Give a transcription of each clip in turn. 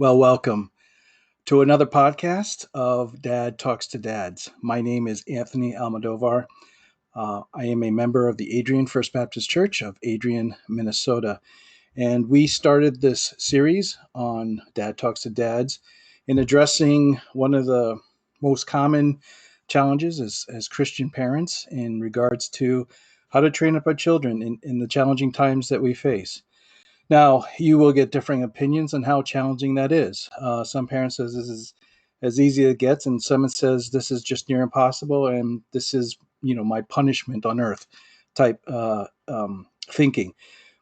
Well, welcome to another podcast of Dad Talks to Dads. My name is Anthony Almodovar. I am a member of the Adrian First Baptist Church of Adrian, Minnesota. And we started this series on Dad Talks to Dads in addressing one of the most common challenges as Christian parents in regards to how to train up our children in the challenging times that we face. Now, you will get differing opinions on how challenging that is. Some parents says this is as easy as it gets, and someone says this is just near impossible, and this is my punishment on earth type thinking.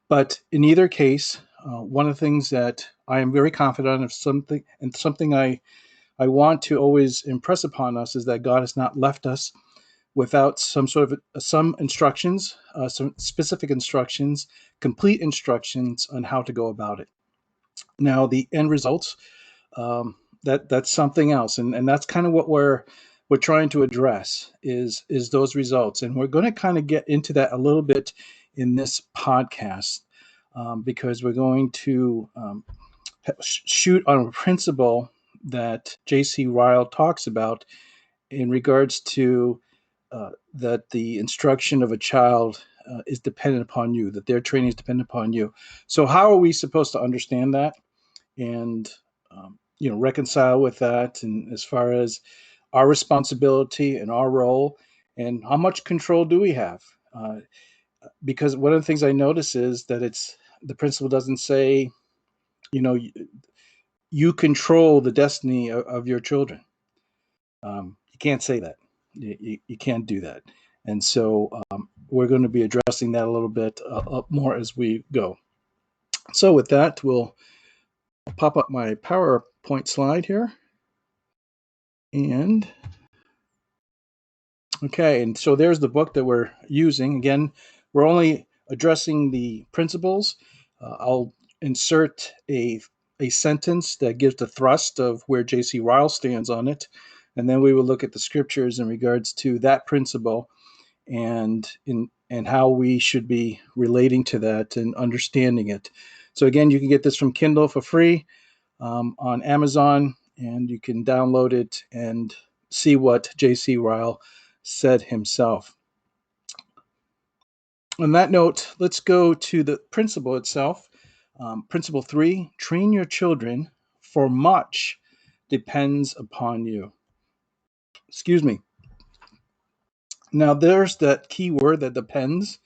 But in either case, one of the things that I am very confident of something I want to always impress upon us is that God has not left us without some instructions, some specific instructions, complete instructions on how to go about it. Now, the end results, that's something else, and that's kind of what we're trying to address is those results, and we're going to kind of get into that a little bit in this podcast because we're going to shoot on a principle that J.C. Ryle talks about in regards to that the instruction of a child is dependent upon you, that their training is dependent upon you. So, how are we supposed to understand that and reconcile with that? And as far as our responsibility and our role, and how much control do we have? Because one of the things I notice is that it's the principle doesn't say, you know, you control the destiny of your children. You can't say that. You can't do that. And so we're going to be addressing that a little bit more as we go. So with that, we'll pop up my PowerPoint slide here. And okay, and so there's the book that we're using. Again, we're only addressing the principles. I'll insert a sentence that gives the thrust of where J.C. Ryle stands on it, and then we will look at the scriptures in regards to that principle and how we should be relating to that and understanding it. So again, you can get this from Kindle for free on Amazon, and you can download it and see what J.C. Ryle said himself. On that note, let's go to the principle itself. Principle 3, train your children, for much depends upon you. Excuse me. Now, there's that key word that depends.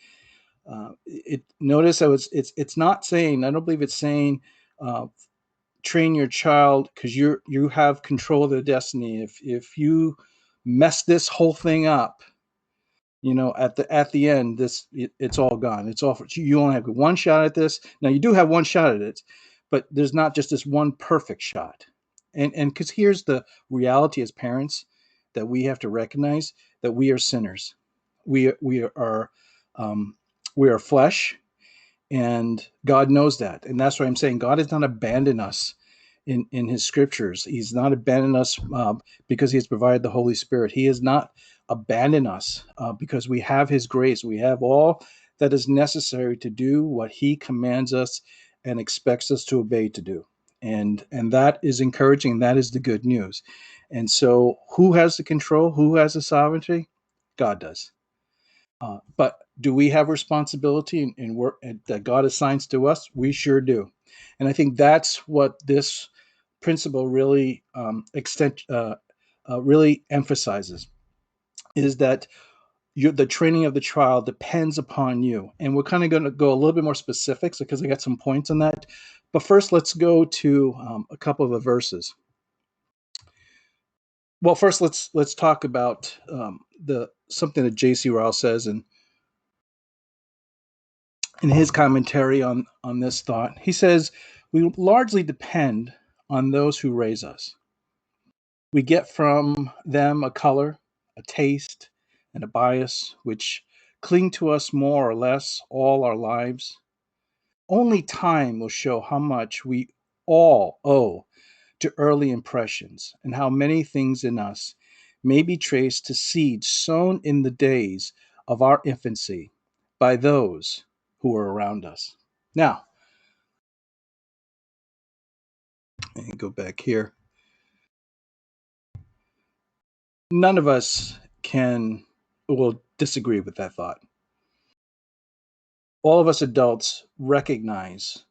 Notice how it's not saying, I don't believe it's saying train your child because you have control of their destiny. If you mess this whole thing up, at the end, it's all gone. It's all you only have one shot at this. Now you do have one shot at it, but there's not just this one perfect shot. And because here's the reality as parents that we have to recognize that we are sinners. We are we are flesh, and God knows that. And that's why I'm saying God has not abandoned us in his scriptures. He's not abandoned us because he has provided the Holy Spirit. He has not abandoned us because we have his grace. We have all that is necessary to do what he commands us and expects us to obey to do. And that is encouraging. That is the good news. And so who has the control? Who has the sovereignty? God does. But do we have responsibility in work that God assigns to us? We sure do. And I think that's what this principle really emphasizes is that the training of the child depends upon you. And we're kind of going to go a little bit more specifics because I got some points on that. But first, let's go to a couple of the verses. Well, first, let's talk about the something that J.C. Ryle says in his commentary on this thought. He says, we largely depend on those who raise us. We get from them a color, a taste, and a bias which cling to us more or less all our lives. Only time will show how much we all owe to early impressions and how many things in us may be traced to seeds sown in the days of our infancy by those who were around us. Now, And go back here. None of us will disagree with that thought. All of us adults recognize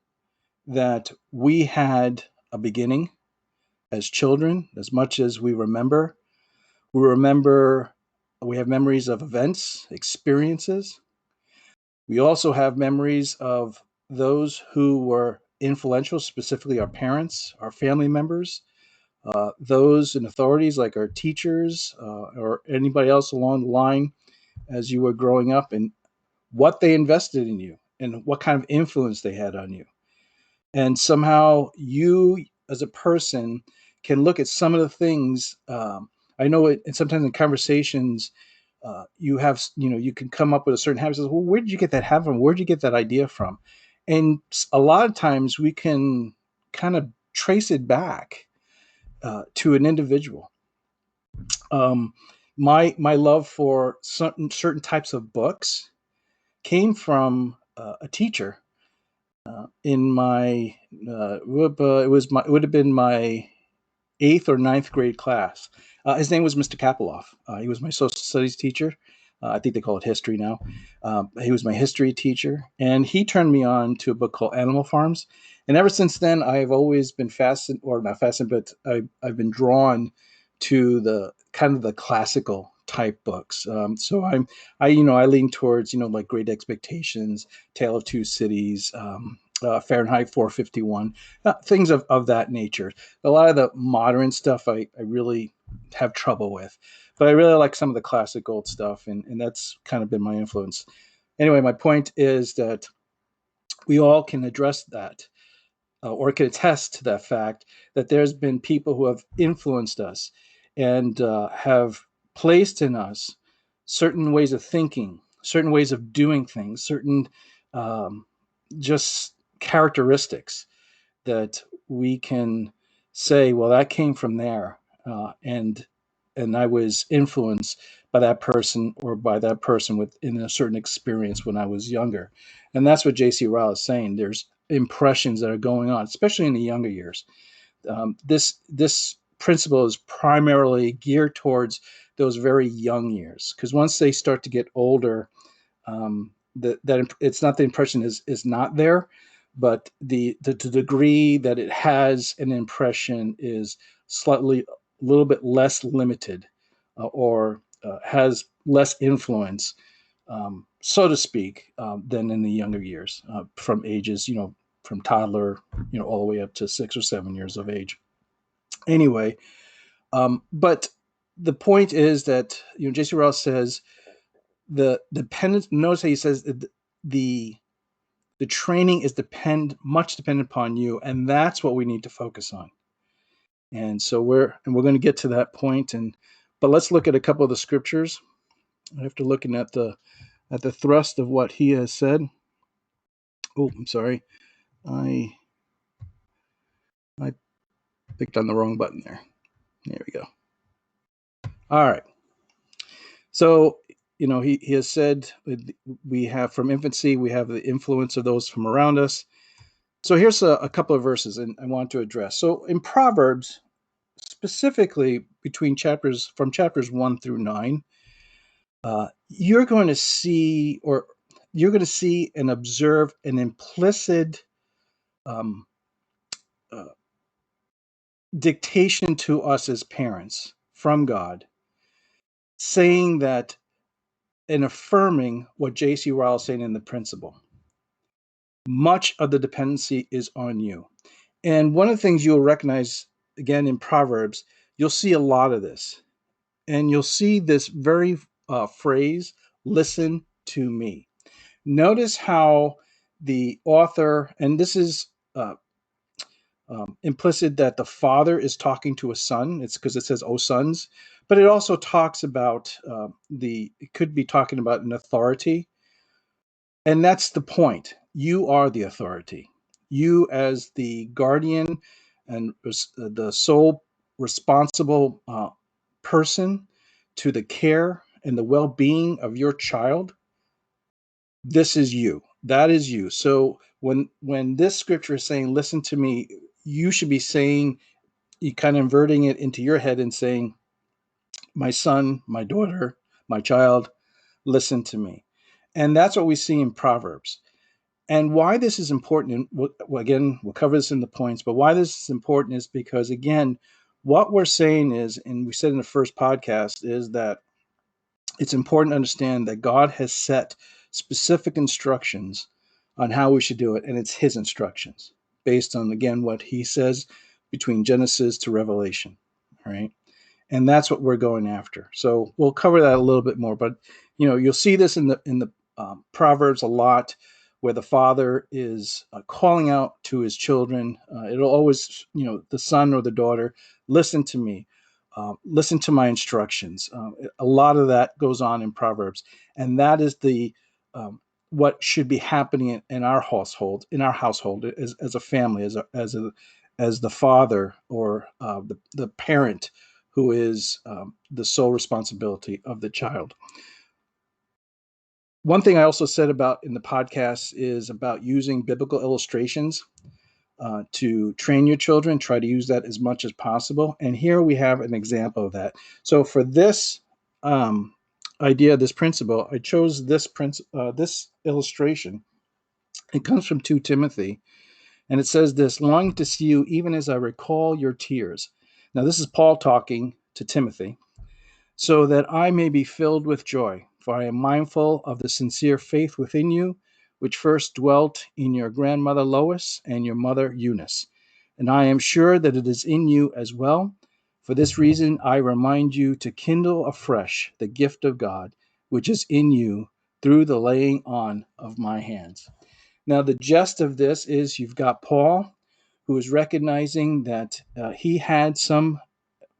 that we had a beginning as children, as much as we remember. We remember, we have memories of events, experiences. We also have memories of those who were influential, specifically our parents, our family members, those in authorities like our teachers or anybody else along the line as you were growing up, and what they invested in you and what kind of influence they had on you. And somehow you, as a person, can look at some of the things. I know it, and sometimes in conversations, you have, you can come up with a certain habit. Says, well, where did you get that habit from? Where did you get that idea from? And a lot of times we can kind of trace it back to an individual. Um, my love for certain types of books came from a teacher in my it would have been my eighth or ninth grade class. His name was Mr. Kapeloff. He was my social studies teacher. I think they call it history now. He was my history teacher, and he turned me on to a book called Animal Farms. And ever since then, I've always been fascinated, or not fascinated, but I've been drawn to the kind of the classical type books. So I lean towards like Great Expectations, Tale of Two Cities, Fahrenheit 451, things of that nature. A lot of the modern stuff I really have trouble with, but I really like some of the classic old stuff, and that's kind of been my influence. Anyway, my point is that we all can address that or can attest to that fact that there's been people who have influenced us and have placed in us certain ways of thinking, certain ways of doing things, certain um, just characteristics that we can say, well, that came from there, and I was influenced by that person or by that person within a certain experience when I was younger, and that's what J.C. Ryle is saying. There's impressions that are going on, especially in the younger years. This principle is primarily geared towards those very young years, because once they start to get older, that it's not the impression is not there, but the degree that it has an impression is slightly a little bit less limited, or has less influence, so to speak, than in the younger years, from ages from toddler all the way up to 6 or 7 years of age. Anyway, but the point is that J.C. Ryle says the dependence. Notice how he says the the training is much dependent upon you, and that's what we need to focus on. And so we're going to get to that point, but let's look at a couple of the scriptures after looking at the thrust of what he has said. Oh, I'm sorry, I I picked on the wrong button there. There we go. All right. So he has said we have from infancy, we have the influence of those from around us. So here's a couple of verses, and I want to address. So in Proverbs, specifically between chapters 1 through 9, you're going to see, and observe an implicit um, uh, dictation to us as parents from God, saying that and affirming what J.C. Ryle is saying in the principle. Much of the dependency is on you. And one of the things you'll recognize again in Proverbs, you'll see a lot of this. And you'll see this very phrase, listen to me. Notice how the author, and this is implicit that the father is talking to a son. It's because it says, "Oh, sons," but it also talks about it could be talking about an authority. And that's the point. You are the authority. You, as the guardian and the sole responsible person to the care and the well being of your child, this is you. That is you. So when this scripture is saying, listen to me, you should be saying, you kind of inverting it into your head and saying, my son, my daughter, my child, listen to me. And that's what we see in Proverbs. And why this is important, and again, we'll cover this in the points, but why this is important is because, again, what we're saying is, and we said in the first podcast, is that it's important to understand that God has set specific instructions on how we should do it, and it's His instructions based on, again, what He says between Genesis to Revelation, right? And that's what we're going after. So we'll cover that a little bit more, but you'll see this in the Proverbs a lot, where the father is calling out to his children. It'll always, the son or the daughter, listen to me, listen to my instructions. A lot of that goes on in Proverbs, and that is the what should be happening in our household, as a family, as the father or the parent who is the sole responsibility of the child. One thing I also said about in the podcast is about using biblical illustrations to train your children. Try to use that as much as possible. And here we have an example of that. So for this idea, this principle, I chose this illustration. It comes from 2 Timothy, and it says this: longing to see you even as I recall your tears. Now, this is Paul talking to Timothy. So that I may be filled with joy, for I am mindful of the sincere faith within you, which first dwelt in your grandmother Lois and your mother Eunice. And I am sure that it is in you as well. For this reason, I remind you to kindle afresh the gift of God, which is in you through the laying on of my hands. Now, the gist of this is you've got Paul, who is recognizing that he had some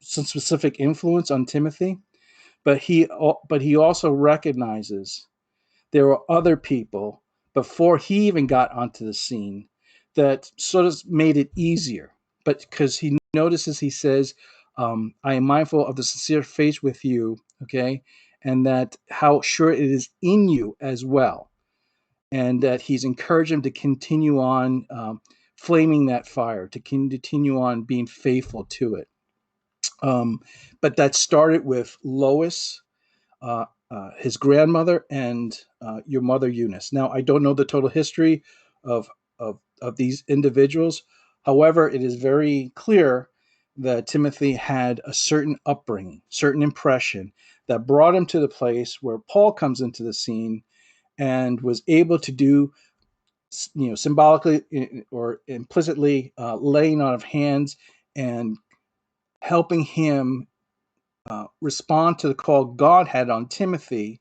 specific influence on Timothy, but he also recognizes there were other people before he even got onto the scene that sort of made it easier. But because he notices, he says, I am mindful of the sincere faith with you, okay, and that how sure it is in you as well, and that he's encouraged him to continue on flaming that fire, to continue on being faithful to it. But that started with Lois, his grandmother, and your mother Eunice. Now, I don't know the total history of these individuals. However, it is very clear that Timothy had a certain upbringing, certain impression that brought him to the place where Paul comes into the scene and was able to do, symbolically or implicitly, laying on of hands and helping him respond to the call God had on Timothy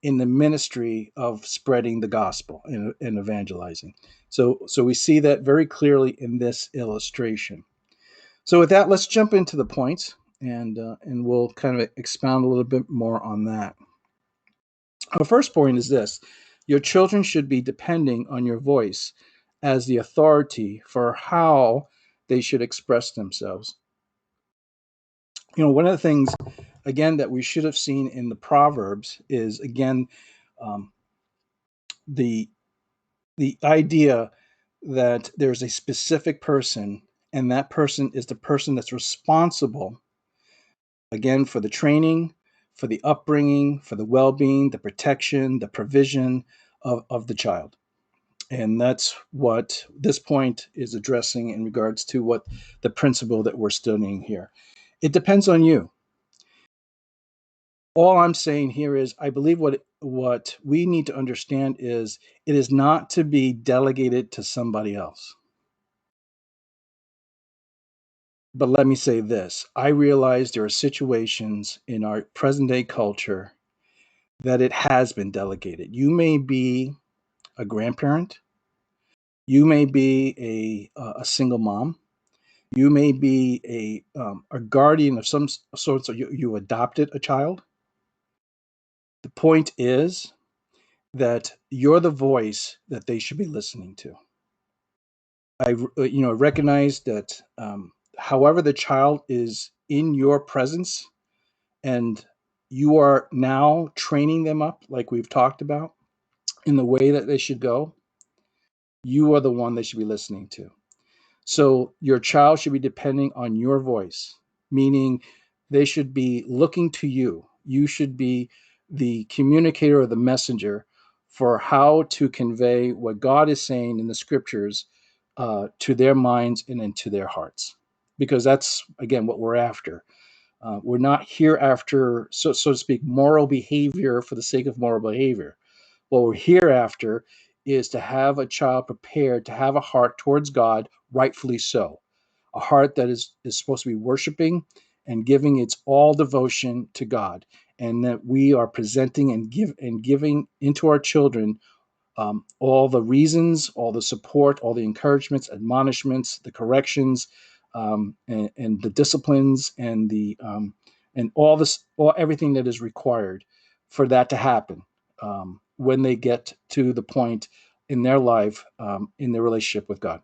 in the ministry of spreading the gospel and evangelizing. So we see that very clearly in this illustration. So with that, let's jump into the points, and we'll kind of expound a little bit more on that. Our first point is this: your children should be depending on your voice as the authority for how they should express themselves. One of the things, again, that we should have seen in the Proverbs is, again, um, the the idea that there's a specific person, and that person is the person that's responsible, again, for the training, for the upbringing, for the well-being, the protection, the provision of the child. And that's what this point is addressing in regards to what the principle that we're studying here. It depends on you. All I'm saying here is I believe what we need to understand is it is not to be delegated to somebody else. But let me say this: I realize there are situations in our present day culture that it has been delegated. You may be a grandparent, you may be a single mom, you may be a guardian of some sort, so you adopted a child. The point is that you're the voice that they should be listening to. I recognize that, however the child is in your presence, and you are now training them up, like we've talked about, in the way that they should go, you are the one they should be listening to. So your child should be depending on your voice, meaning they should be looking to you. You should be the communicator or the messenger for how to convey what God is saying in the scriptures to their minds and into their hearts. Because that's, again, what we're after. We're not here after, so to speak, moral behavior for the sake of moral behavior. What we're here after is to have a child prepared to have a heart towards God, rightfully so. A heart that is supposed to be worshiping and giving its all devotion to God, and that we are presenting and giving into our children all the reasons, all the support, all the encouragements, admonishments, the corrections, and the disciplines, and all this, all everything that is required for that to happen when they get to the point in their life in their relationship with God.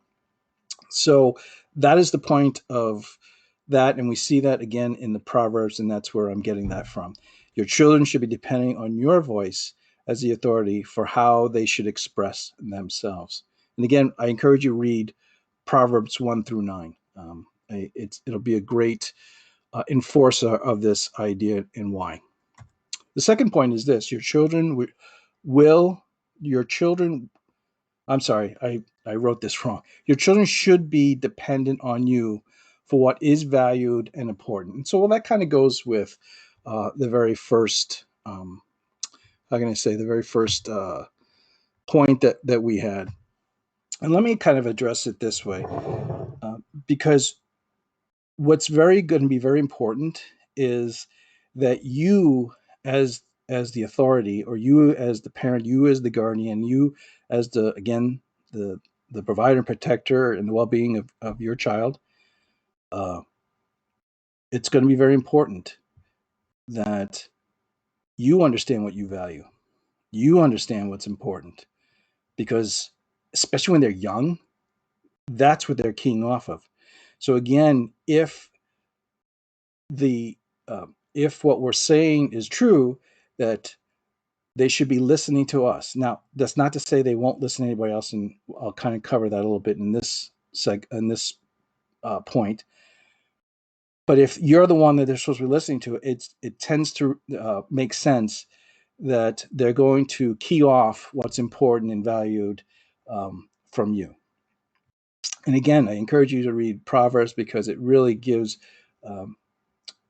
So that is the point of that, and we see that again in the Proverbs, and that's where I'm getting that from. Your children should be depending on your voice as the authority for how they should express themselves. And again, I encourage you to read Proverbs 1 through 9. It'll be a great enforcer of this idea and why. The second point is this: will your children I'm sorry, I wrote this wrong. Your children should be dependent on you for what is valued and important. And so, well, that kind of goes with the very first, how can I say, the very first point that we had. And let me kind of address it this way, because what's very good and be very important is that you, as the authority, or you as the parent, you as the guardian, you as the, again, the the provider and protector and the well-being of your child, uh, it's going to be very important that you understand what you value, you understand what's important, because especially when they're young, that's what they're keying off of. So again, the if what we're saying is true, that they should be listening to us. Now, that's not to say they won't listen to anybody else, and I'll kind of cover that a little bit in this point. But if you're the one that they're supposed to be listening to, it tends to make sense that they're going to key off what's important and valued from you. And again, I encourage you to read Proverbs, because it really gives um,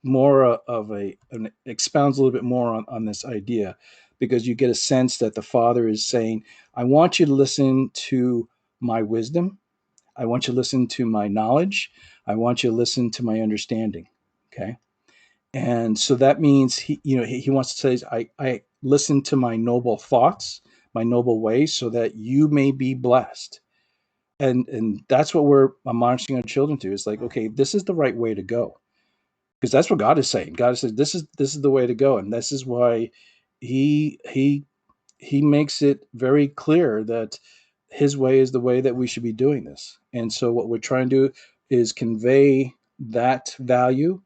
more of an expounds a little bit more on this idea, because you get a sense that the father is saying, I want you to listen to my wisdom, I want you to listen to my knowledge, I want you to listen to my understanding. Okay. And so that means he wants to say, I listen to my noble thoughts, my noble ways, so that you may be blessed. And that's what we're admonishing our children to. Is like, okay, this is the right way to go, because that's what God is saying. God says this is the way to go, and this is why he makes it very clear that his way is the way that we should be doing this. And so what we're trying to do is convey that value,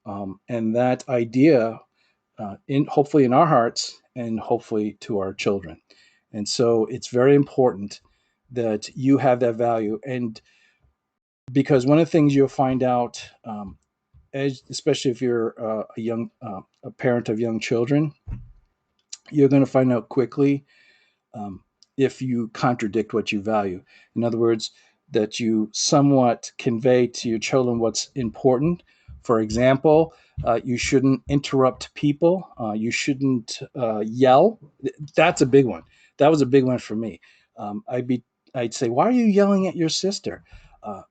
and that idea, in hopefully in our hearts and hopefully to our children. And so it's very important that you have that value, and because one of the things you'll find out, especially if you're a parent of young children, you're going to find out quickly um, if you contradict what you value. In other words, that you somewhat convey to your children what's important. For example, you shouldn't interrupt people. You shouldn't yell. That's a big one. That was a big one for me. Um, I'd be, I'd say, "Why are you yelling at your sister?"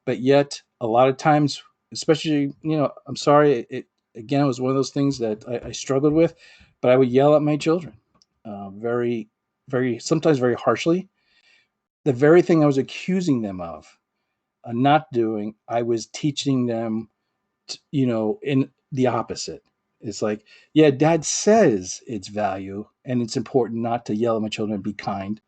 But yet, a lot of times, especially, I'm sorry. Again, it was one of those things that I struggled with, but I would yell at my children, very, very, sometimes very harshly. The very thing I was accusing them of not doing, I was teaching them, in the opposite. It's like, yeah, dad says it's value and it's important not to yell at my children and be kind,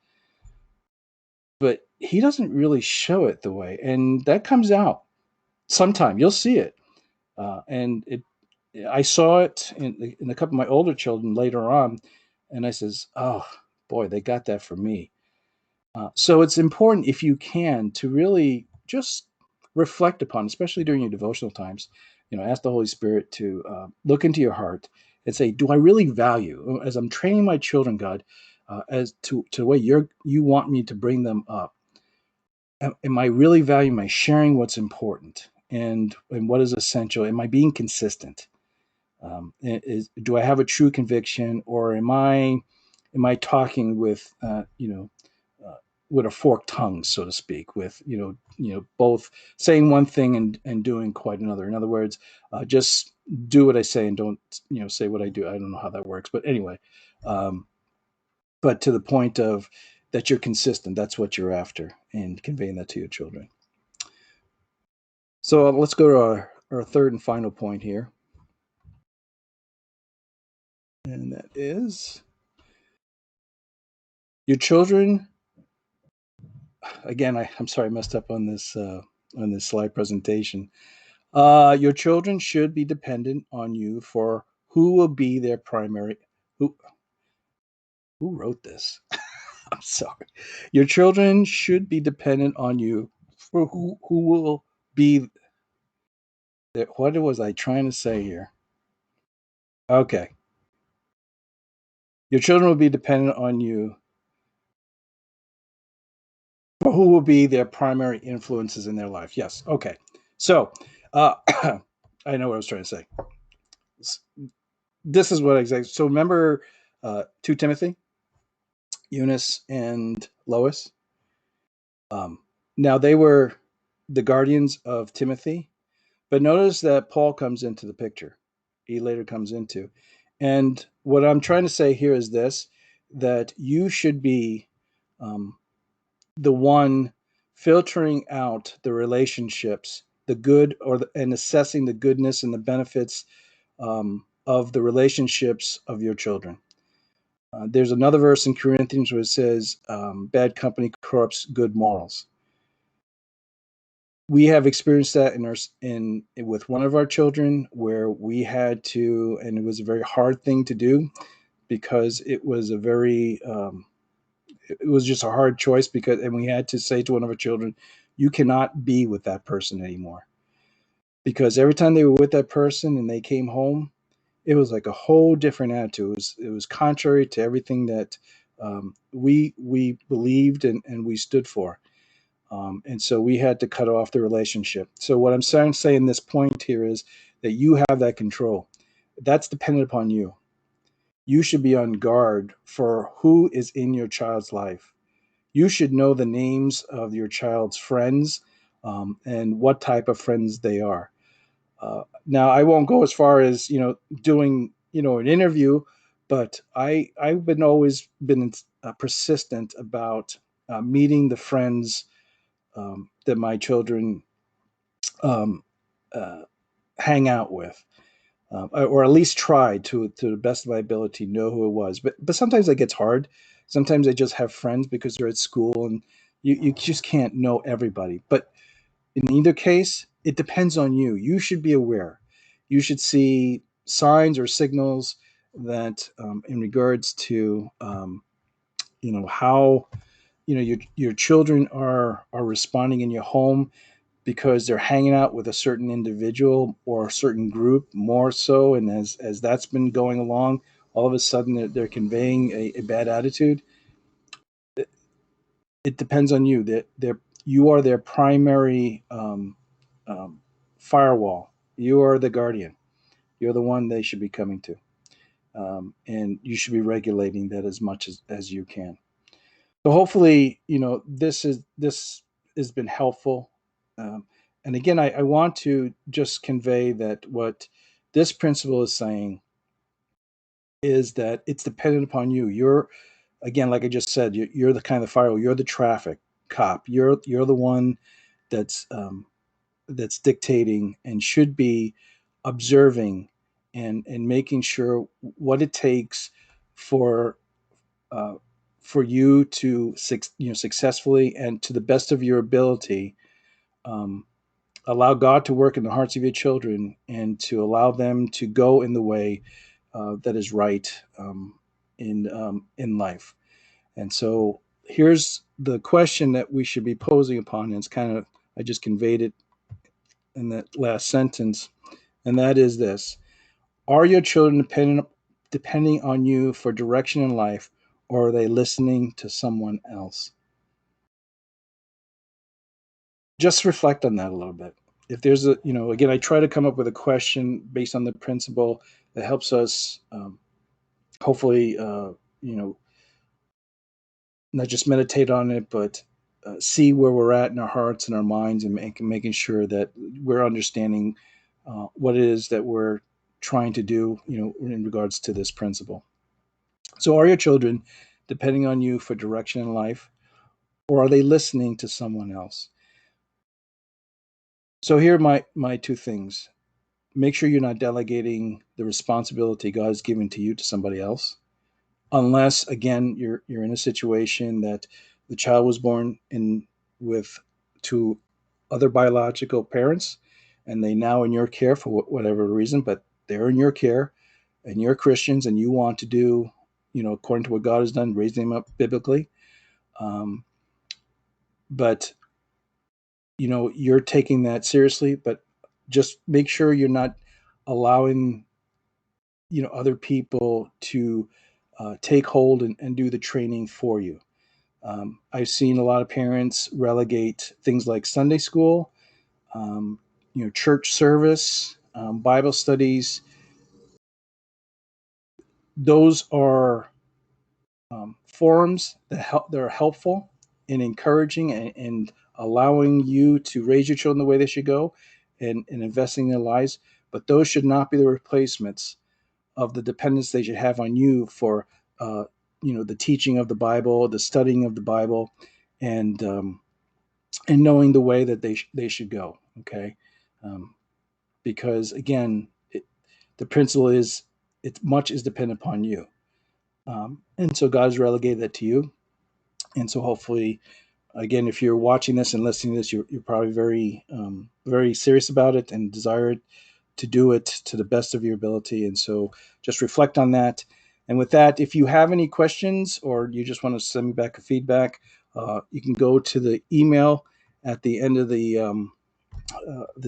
but he doesn't really show it the way. And that comes out sometime. You'll see it. I saw it in a couple of my older children later on. And I says, oh boy, they got that from me. So it's important, if you can, to really just reflect upon, especially during your devotional times. Ask the Holy Spirit to look into your heart and say, do I really value, as I'm training my children, God, as to the way you want me to bring them up? Am I really valuing my sharing what's important and what is essential? Am I being consistent? Do I have a true conviction, or am I talking uh, with a forked tongue, so to speak, with both saying one thing and doing quite another? In other words, just do what I say and don't say what I do. I don't know how that works, but anyway, um, but to the point of that you're consistent. That's what you're after, and conveying that to your children. So let's go to our third and final point here, and that is your children. Again, I'm sorry I messed up on this slide presentation. Your children should be dependent on you for who will be their primary. Who who wrote this? I'm sorry. Your children should be dependent on you for who will be. What was I trying to say here? Okay, your children will be dependent on you for who will be their primary influences in their life. Yes. Okay. So, uh, I know what I was trying to say. This is what exactly. So remember, 2 Timothy, Eunice and Lois. Um, Now they were the guardians of Timothy, but notice that Paul comes into the picture. He later comes into, and what I'm trying to say here is this: that you should be um, the one filtering out the relationships, the good and assessing the goodness and the benefits of the relationships of your children. There's another verse in Corinthians where it says, "Bad company corrupts good morals." We have experienced that in with one of our children, where we had to, and it was a very hard thing to do because it was just a hard choice, and we had to say to one of our children, "You cannot be with that person anymore," because every time they were with that person and they came home, it was like a whole different attitude. It was contrary to everything that we believed and we stood for. And so we had to cut off the relationship. So what I'm saying this point here is that you have that control. That's dependent upon you. You should be on guard for who is in your child's life. You should know the names of your child's friends, and what type of friends they are. Now, I won't go as far as doing an interview, but I've been always been persistent about meeting the friends that my children um, uh, hang out with, or at least try to the best of my ability know who it was. But sometimes it gets hard. Sometimes I just have friends because they're at school, and you just can't know everybody. But in either case, it depends on you. You should be aware. You should see signs or signals that, in regards to, how your children are responding in your home because they're hanging out with a certain individual or a certain group more so, and as that's been going along, all of a sudden they're conveying a bad attitude. It depends on you. That you are their primary um, firewall. You are the guardian. You're the one they should be coming to, and you should be regulating that as much as you can. So hopefully, this has been helpful. Um, and again, I want to just convey that what this principle is saying is that it's dependent upon you. You're, again, like I just said, you're the kind of firewall. You're the traffic cop. You're the one that's that's dictating and should be observing and making sure what it takes for uh, for you to successfully and to the best of your ability, um, allow God to work in the hearts of your children and to allow them to go in the way that is right, in life. And so here's the question that we should be posing upon, and it's kind of, I just conveyed it in that last sentence, and that is this: Are your children depending on you for direction in life, or are they listening to someone else? Just reflect on that a little bit. If there's a, again, I try to come up with a question based on the principle that helps us, hopefully, you know, not just meditate on it, but see where we're at in our hearts and our minds, and making sure that we're understanding what it is that we're trying to do, in regards to this principle. So, are your children depending on you for direction in life, or are they listening to someone else? So, here are my two things. Make sure you're not delegating the responsibility God has given to you to somebody else, unless again you're in a situation that the child was born in with to other biological parents, and they now in your care for whatever reason, but they're in your care, and you're Christians and you want to do, according to what God has done, raising them up biblically. um, but you're taking that seriously, but just make sure you're not allowing other people to take hold and do the training for you. I've seen a lot of parents relegate things like Sunday school, um, church service, Bible studies. Those are forums that are helpful in encouraging and allowing you to raise your children the way they should go, and investing in their lives. But those should not be the replacements of the dependence they should have on you for uh, the teaching of the Bible, the studying of the Bible, and knowing the way that they should go. Okay, um, because again, the principle is much is dependent upon you, and so God has relegated that to you. And so hopefully, again, if you're watching this and listening to this, you're probably very very serious about it and desire to do it to the best of your ability. And so just reflect on that. And with that, if you have any questions or you just want to send me back a feedback, you can go to the email at the end of the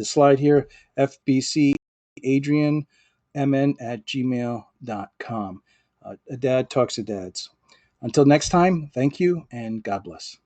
slide here, fbcadrianmn@gmail.com. A dad talks to dads. Until next time, thank you and God bless.